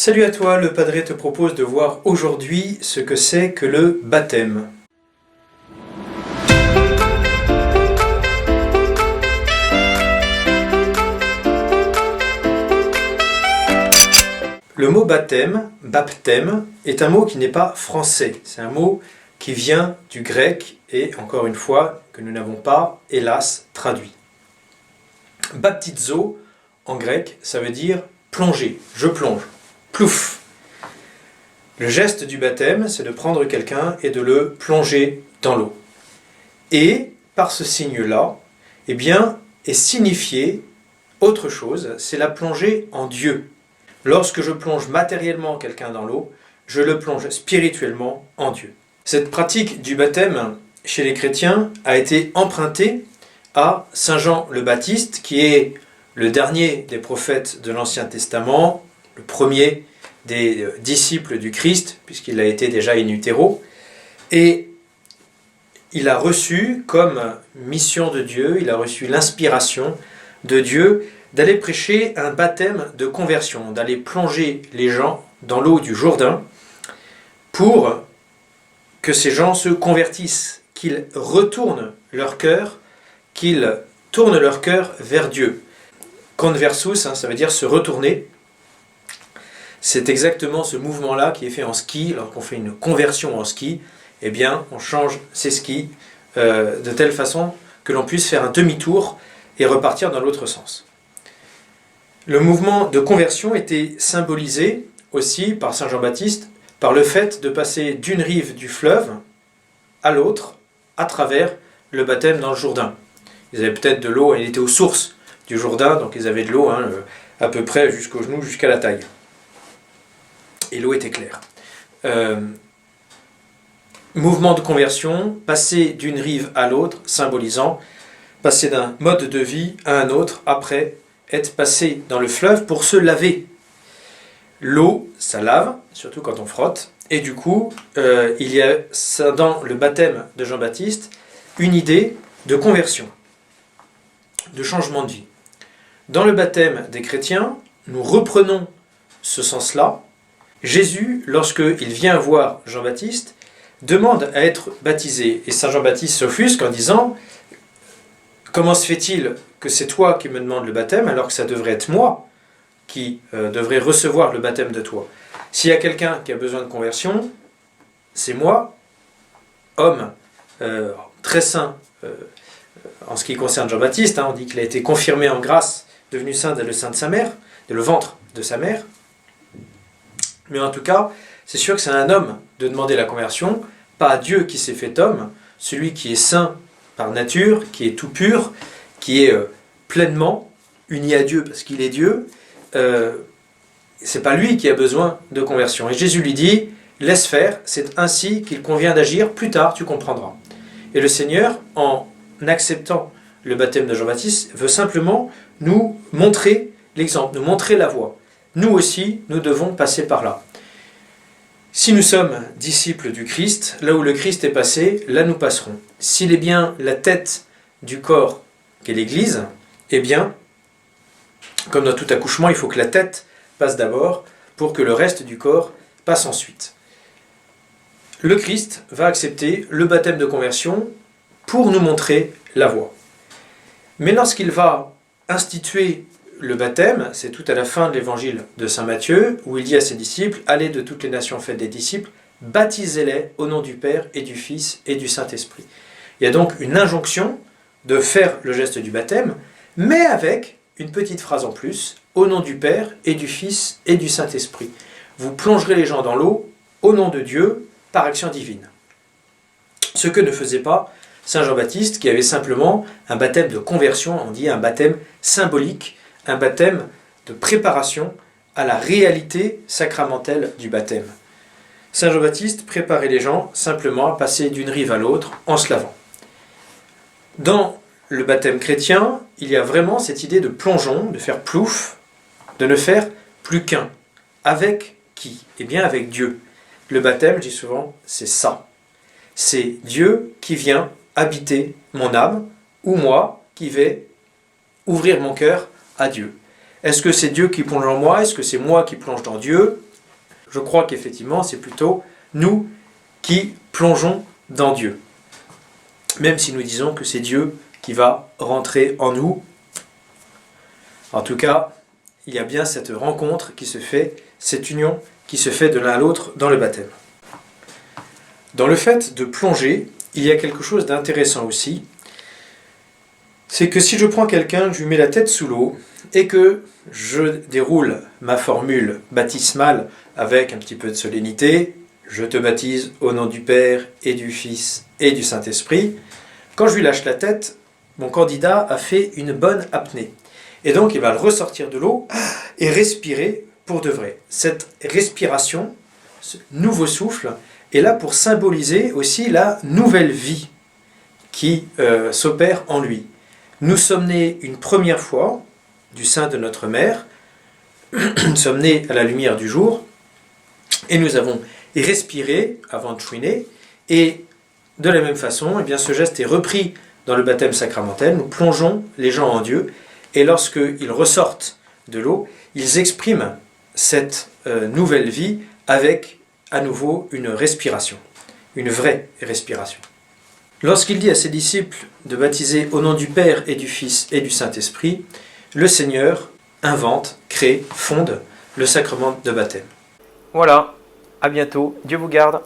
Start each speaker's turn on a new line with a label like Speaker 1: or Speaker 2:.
Speaker 1: Salut à toi, le Padre te propose de voir aujourd'hui ce que c'est que le baptême. Le mot baptême, baptême, est un mot qui n'est pas français. C'est un mot qui vient du grec et, encore une fois, que nous n'avons pas, hélas, traduit. Baptizo, en grec, ça veut dire plonger, je plonge. Plouf. Le geste du baptême, c'est de prendre quelqu'un et de le plonger dans l'eau. Et, par ce signe-là, est signifié autre chose, c'est la plongée en Dieu. Lorsque je plonge matériellement quelqu'un dans l'eau, je le plonge spirituellement en Dieu. Cette pratique du baptême chez les chrétiens a été empruntée à Saint Jean le Baptiste, qui est le dernier des prophètes de l'Ancien Testament, le premier des disciples du Christ, puisqu'il a été déjà in utero, et il a reçu comme mission de Dieu, il a reçu l'inspiration de Dieu d'aller prêcher un baptême de conversion, d'aller plonger les gens dans l'eau du Jourdain pour que ces gens se convertissent, qu'ils retournent leur cœur, qu'ils tournent leur cœur vers Dieu. Conversus, ça veut dire se retourner. C'est exactement ce mouvement-là qui est fait en ski. Lorsqu'on fait une conversion en ski, on change ses skis de telle façon que l'on puisse faire un demi-tour et repartir dans l'autre sens. Le mouvement de conversion était symbolisé aussi par Saint Jean-Baptiste par le fait de passer d'une rive du fleuve à l'autre à travers le baptême dans le Jourdain. Ils avaient peut-être de l'eau, il était aux sources du Jourdain, donc ils avaient de l'eau à peu près jusqu'aux genoux, jusqu'à la taille. Et l'eau était claire. Mouvement de conversion, passer d'une rive à l'autre, symbolisant passer d'un mode de vie à un autre, après être passé dans le fleuve pour se laver. L'eau, ça lave, surtout quand on frotte, et du coup, il y a dans le baptême de Jean-Baptiste une idée de conversion, de changement de vie. Dans le baptême des chrétiens, nous reprenons ce sens-là. Jésus, lorsqu'il vient voir Jean-Baptiste, demande à être baptisé. Et Saint Jean-Baptiste s'offusque en disant « Comment se fait-il que c'est toi qui me demandes le baptême alors que ça devrait être moi qui devrais recevoir le baptême de toi ?» S'il y a quelqu'un qui a besoin de conversion, c'est moi, homme très saint en ce qui concerne Jean-Baptiste. On dit qu'il a été confirmé en grâce, devenu saint dès le sein de sa mère, dès le ventre de sa mère. Mais en tout cas, c'est sûr que c'est à un homme de demander la conversion, pas à Dieu qui s'est fait homme, celui qui est saint par nature, qui est tout pur, qui est pleinement uni à Dieu parce qu'il est Dieu. C'est pas lui qui a besoin de conversion. Et Jésus lui dit, laisse faire, c'est ainsi qu'il convient d'agir, plus tard tu comprendras. Et le Seigneur, en acceptant le baptême de Jean-Baptiste, veut simplement nous montrer l'exemple, nous montrer la voie. Nous aussi, nous devons passer par là. Si nous sommes disciples du Christ, là où le Christ est passé, là nous passerons. S'il est bien la tête du corps qu'est l'Église, comme dans tout accouchement, il faut que la tête passe d'abord pour que le reste du corps passe ensuite. Le Christ va accepter le baptême de conversion pour nous montrer la voie. Mais lorsqu'il va instituer le baptême, c'est tout à la fin de l'évangile de Saint Matthieu, où il dit à ses disciples, « Allez de toutes les nations, faites des disciples, baptisez-les au nom du Père et du Fils et du Saint-Esprit. » Il y a donc une injonction de faire le geste du baptême, mais avec une petite phrase en plus, « Au nom du Père et du Fils et du Saint-Esprit. » Vous plongerez les gens dans l'eau au nom de Dieu par action divine. Ce que ne faisait pas Saint Jean-Baptiste, qui avait simplement un baptême de conversion, on dit un baptême symbolique, un baptême de préparation à la réalité sacramentelle du baptême. Saint Jean-Baptiste préparait les gens simplement à passer d'une rive à l'autre en se lavant. Dans le baptême chrétien, il y a vraiment cette idée de plongeon, de faire plouf, de ne faire plus qu'un. Avec qui ? Avec Dieu. Le baptême, je dis souvent, c'est ça. C'est Dieu qui vient habiter mon âme, ou moi qui vais ouvrir mon cœur à Dieu. Est-ce que c'est Dieu qui plonge en moi? Est-ce que c'est moi qui plonge dans Dieu? Je crois qu'effectivement, c'est plutôt nous qui plongeons dans Dieu. Même si nous disons que c'est Dieu qui va rentrer en nous. En tout cas, il y a bien cette rencontre qui se fait, cette union qui se fait de l'un à l'autre dans le baptême. Dans le fait de plonger, il y a quelque chose d'intéressant aussi. C'est que si je prends quelqu'un, je lui mets la tête sous l'eau et que je déroule ma formule baptismale avec un petit peu de solennité, je te baptise au nom du Père et du Fils et du Saint-Esprit, quand je lui lâche la tête, mon candidat a fait une bonne apnée. Et donc il va ressortir de l'eau et respirer pour de vrai. Cette respiration, ce nouveau souffle, est là pour symboliser aussi la nouvelle vie qui s'opère en lui. Nous sommes nés une première fois du sein de notre mère, nous sommes nés à la lumière du jour, et nous avons respiré avant de chouiner, et de la même façon, eh bien, ce geste est repris dans le baptême sacramentel. Nous plongeons les gens en Dieu, et lorsqu'ils ressortent de l'eau, ils expriment cette nouvelle vie avec à nouveau une respiration, une vraie respiration. Lorsqu'il dit à ses disciples de baptiser au nom du Père et du Fils et du Saint-Esprit, le Seigneur invente, crée, fonde le sacrement de baptême. Voilà, à bientôt, Dieu vous garde.